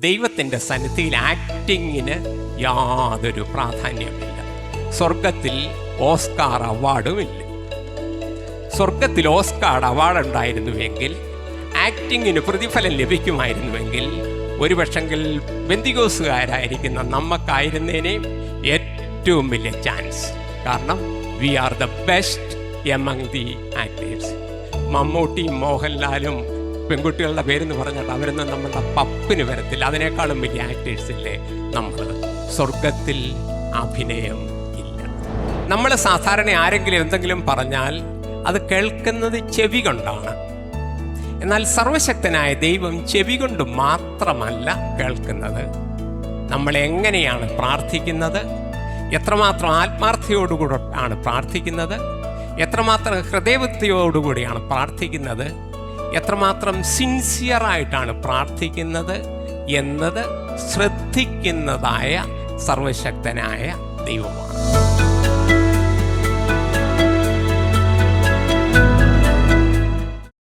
ദൈവത്തിൻ്റെ സന്നിധിയിൽ ആക്ടിങ്ങിന് യാതൊരു പ്രാധാന്യമില്ല. സ്വർഗത്തിൽ ഓസ്കാർ അവാർഡുമില്ല. സ്വർഗത്തിൽ ഓസ്കാർ അവാർഡ് ഉണ്ടായിരുന്നുവെങ്കിൽ, ആക്ടിങ്ങിന് പ്രതിഫലം ലഭിക്കുമായിരുന്നുവെങ്കിൽ, ഒരു പക്ഷെങ്കിൽ ബെന്തികോസുകാരായിരിക്കുന്ന നമുക്കായിരുന്നേനെ ഏറ്റവും വലിയ ചാൻസ്. കാരണം we are the best among the actors. മമ്മൂട്ടിയും മോഹൻലാലും പെൺകുട്ടികളുടെ പേരെന്ന് പറഞ്ഞിട്ട് അവരൊന്നും നമ്മളുടെ പപ്പിന് വരത്തില്ല. അതിനേക്കാളും വലിയ ആക്ടേഴ്സില്ലേ നമ്മൾ. സ്വർഗത്തിൽ അഭിനയം ഇല്ല. നമ്മൾ സാധാരണ ആരെങ്കിലും എന്തെങ്കിലും പറഞ്ഞാൽ അത് കേൾക്കുന്നത് ചെവി കൊണ്ടാണ്. എന്നാൽ സർവശക്തനായ ദൈവം ചെവി കൊണ്ട് മാത്രമല്ല കേൾക്കുന്നത്. നമ്മൾ എങ്ങനെയാണ് പ്രാർത്ഥിക്കുന്നത്, എത്രമാത്രം ആത്മാർത്ഥതയോടുകൂടി ആണ് പ്രാർത്ഥിക്കുന്നത്, എത്രമാത്രം ഹൃദയവൃത്തിയോടുകൂടിയാണ് പ്രാർത്ഥിക്കുന്നത്, എത്രമാത്രം സിൻസിയറായിട്ടാണ് പ്രാർത്ഥിക്കുന്നത് എന്നത് ശ്രദ്ധിക്കുന്നതായ സർവശക്തനായ ദൈവമാണ്.